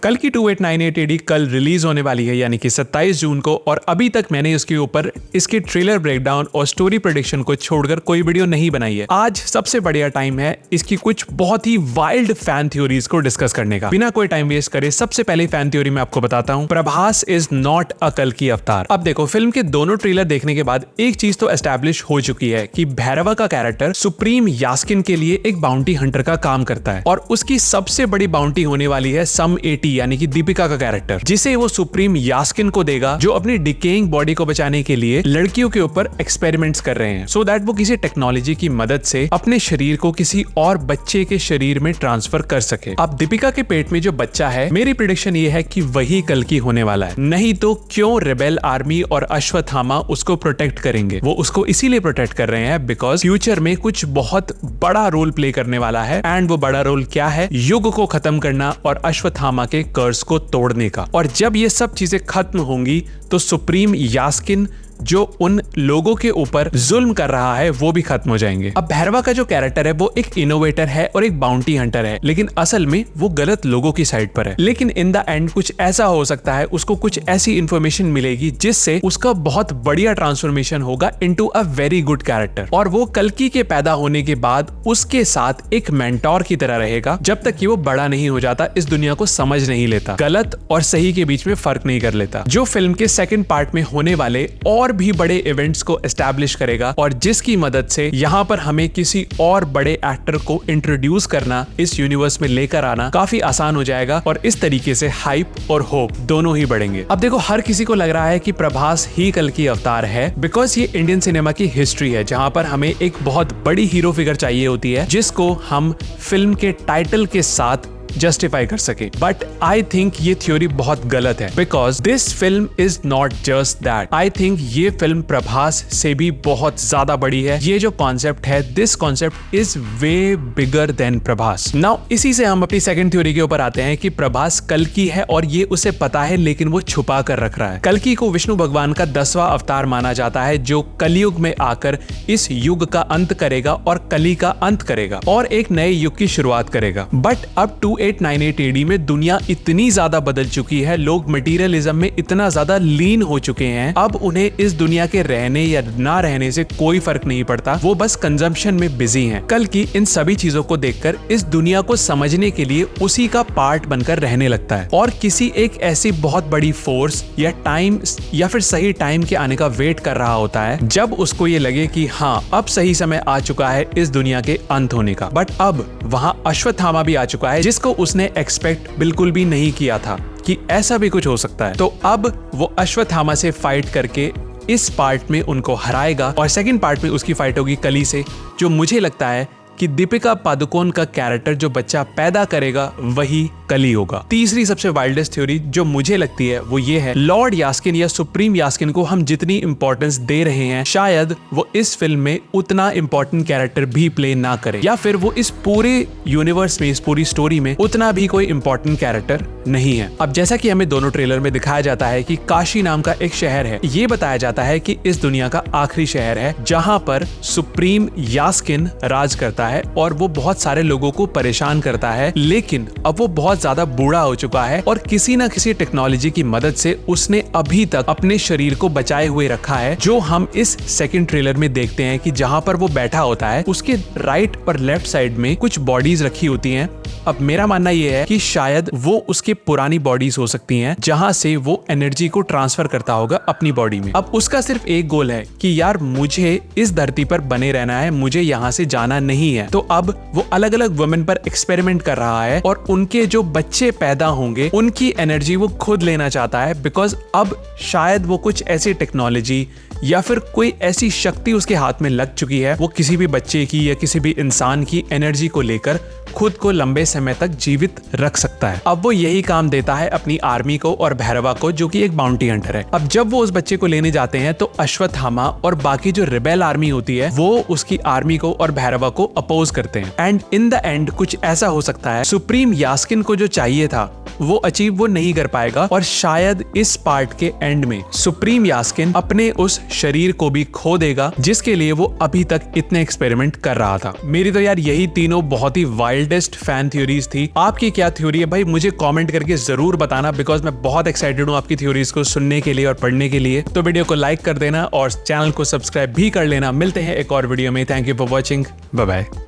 कल की 2898 AD कल रिलीज होने वाली है, यानी कि 27 जून को। और अभी तक मैंने इसके ऊपर इसके ट्रेलर ब्रेकडाउन और स्टोरी प्रेडिक्शन को छोड़कर कोई वीडियो नहीं बनाई है। आज सबसे बढ़िया टाइम है इसकी कुछ बहुत ही वाइल्ड फैन थ्योरीज को डिस्कस करने का। बिना कोई टाइम वेस्ट करे सबसे पहले फैन थ्योरी मैं आपको बताता हूँ, प्रभास इज नॉट अ कल्कि अवतार। अब देखो, फिल्म के दोनों ट्रेलर देखने के बाद एक चीज तो एस्टैब्लिश हो चुकी है कि भैरवा का कैरेक्टर सुप्रीम यास्किन के लिए एक बाउंटी हंटर का काम करता है, और उसकी सबसे बड़ी बाउंटी होने वाली है सम 80, यानी कि दीपिका का कैरेक्टर, जिसे वो सुप्रीम यास्किन को देगा, जो अपनी डिकेइंग बॉडी को बचाने के लिए लड़कियों के ऊपर एक्सपेरिमेंट्स कर रहे हैं, सो दैट वो किसी टेक्नोलॉजी की मदद से अपने शरीर को किसी और बच्चे के शरीर में ट्रांसफर कर सके। अब दीपिका के पेट में जो बच्चा है, मेरी प्रेडिक्शन ये है कि वही कल्कि होने वाला है। नहीं तो क्यों रेबेल आर्मी और अश्वत्थामा उसको प्रोटेक्ट करेंगे? वो उसको इसीलिए प्रोटेक्ट कर रहे हैं बिकॉज फ्यूचर में कुछ बहुत बड़ा रोल प्ले करने वाला है। एंड वो बड़ा रोल क्या है? युग को खत्म करना और अश्वत्थामा के कर्ज को तोड़ने का। और जब ये सब चीजें खत्म होंगी तो सुप्रीम यास्किन जो उन लोगों के ऊपर जुल्म कर रहा है वो भी खत्म हो जाएंगे। अब भैरवा का जो कैरेक्टर है वो एक इनोवेटर है और एक बाउंटी हंटर है, लेकिन असल में वो गलत लोगों की साइड पर है। लेकिन इन द एंड कुछ ऐसा हो सकता है, उसको कुछ ऐसी इंफॉर्मेशन मिलेगी जिससे उसका बहुत बढ़िया ट्रांसफॉर्मेशन होगा into a very good character. और वो कल्कि के पैदा होने के बाद उसके साथ एक मेंटोर की तरह रहेगा जब तक कि वो बड़ा नहीं हो जाता, इस दुनिया को समझ नहीं लेता, गलत और सही के बीच में फर्क नहीं कर लेता, जो फिल्म के सेकंड पार्ट में होने वाले और भी बड़े इवेंट्स को एस्टैब्लिश करेगा, और जिसकी मदद से यहाँ पर हमें किसी और बड़े एक्टर को इंट्रोड्यूस करना, इस यूनिवर्स में लेकर आना काफी आसान हो जाएगा। और इस तरीके से हाइप और होप दोनों ही बढ़ेंगे। अब देखो, हर किसी को लग रहा है कि प्रभास ही कल्कि अवतार है, बिकॉज ये इंडियन सिनेमा की हिस्ट्री है जहां पर हमें एक बहुत बड़ी हीरो फिगर चाहिए होती है जिसको हम फिल्म के टाइटल के साथ जस्टिफाई कर सके। बट आई थिंक ये थ्योरी बहुत गलत है, because this film is not just that. I think ये फिल्म प्रभास से भी बहुत ज्यादा बड़ी है। ये जो कॉन्सेप्ट है, this concept is way bigger than Prabhas. Now इसी से हम अपनी सेकंड थ्योरी के ऊपर आते हैं कि प्रभास कल्कि है और ये उसे पता है, लेकिन वो छुपा कर रख रहा है। कल्कि को विष्णु भगवान का 10वां अवतार माना जाता है, जो कलयुग में आकर इस युग का अंत करेगा और कली का अंत करेगा और एक नए युग की शुरुआत करेगा। बट अब 2898 AD में दुनिया इतनी ज्यादा बदल चुकी है, लोग मटेरियलिज्म में इतना ज्यादा लीन हो चुके हैं, अब उन्हें इस दुनिया के रहने या ना रहने से कोई फर्क नहीं पड़ता, वो बस कंजम्पशन में बिजी हैं। कल्कि इन सभी चीजों को देखकर इस दुनिया को समझने के लिए उसी का पार्ट बनकर रहने लगता है और किसी एक ऐसी बहुत बड़ी फोर्स या टाइम या फिर सही टाइम के आने का वेट कर रहा होता है जब उसको ये लगे कि हाँ, अब सही समय आ चुका है इस दुनिया के अंत होने का। बट अब वहां अश्वत्थामा भी आ चुका है, जिसको उसने एक्सपेक्ट बिल्कुल भी नहीं किया था कि ऐसा भी कुछ हो सकता है। तो अब वो अश्वत्थामा से फाइट करके इस पार्ट में उनको हराएगा और सेकंड पार्ट में उसकी फाइट होगी कली से, जो मुझे लगता है कि दीपिका पादुकोण का कैरेक्टर जो बच्चा पैदा करेगा वही कली होगा। तीसरी सबसे वाइल्डेस्ट थ्योरी जो मुझे लगती है वो ये है, लॉर्ड यास्किन या सुप्रीम यास्किन को हम जितनी इंपॉर्टेंस दे रहे हैं, शायद वो इस फिल्म में उतना इंपॉर्टेंट कैरेक्टर भी प्ले ना करे, या फिर वो इस पूरे यूनिवर्स में, इस पूरी स्टोरी में उतना भी कोई इंपॉर्टेंट कैरेक्टर नहीं है। अब जैसा कि हमें दोनों ट्रेलर में दिखाया जाता है कि काशी नाम का एक शहर है, ये बताया जाता है कि इस दुनिया का आखिरी शहर है जहां पर सुप्रीम यास्किन राज करता है और वो बहुत सारे लोगों को परेशान करता है। लेकिन अब वो बहुत ज्यादा बूढ़ा हो चुका है और किसी ना किसी टेक्नोलॉजी की मदद से उसने अभी तक अपने शरीर को बचाए हुए रखा है, जो हम इस सेकंड ट्रेलर में देखते हैं कि जहां पर वो बैठा होता है उसके राइट और लेफ्ट साइड में कुछ बॉडीज रखी होती हैं। अब मेरा मानना यह है कि शायद वो उसके पुरानी बॉडीज हो सकती हैं जहां से वो एनर्जी को ट्रांसफर करता होगा अपनी बॉडी में। अब उसका सिर्फ एक गोल है कि यार मुझे इस धरती पर बने रहना है, मुझे यहाँ से जाना नहीं है। तो अब वो अलग अलग वुमेन पर एक्सपेरिमेंट कर रहा है और उनके जो बच्चे पैदा होंगे उनकी एनर्जी वो खुद लेना चाहता है, बिकॉज अब शायद वो कुछ ऐसी टेक्नोलॉजी या फिर कोई ऐसी शक्ति उसके हाथ में लग चुकी है, वो किसी भी बच्चे की या किसी भी इंसान की एनर्जी को लेकर खुद को लंबे समय तक जीवित रख सकता है। अब वो यही काम देता है अपनी आर्मी को और भैरवा को, जो कि एक बाउंटी हंटर है। अब जब वो उस बच्चे को लेने जाते हैं तो अश्वत्थामा और बाकी जो रिबेल आर्मी होती है वो उसकी आर्मी को और भैरवा को अपोज करते हैं। एंड इन द एंड कुछ ऐसा हो सकता है, सुप्रीम यास्किन को जो चाहिए था वो अचीव वो नहीं कर पाएगा, और शायद इस पार्ट के एंड में सुप्रीम यास्किन अपने उस शरीर को भी खो देगा जिसके लिए वो अभी तक इतने एक्सपेरिमेंट कर रहा था। मेरी तो यार यही तीनों बहुत ही वाइल्ड वाइल्डेस्ट फैन थ्योरीज थी। आपकी क्या थ्योरी है भाई, मुझे कमेंट करके जरूर बताना, बिकॉज मैं बहुत एक्साइटेड हूँ आपकी थ्योरीज को सुनने के लिए और पढ़ने के लिए। तो वीडियो को लाइक कर देना और चैनल को सब्सक्राइब भी कर लेना। मिलते हैं एक और वीडियो में। Thank you for watching, bye bye.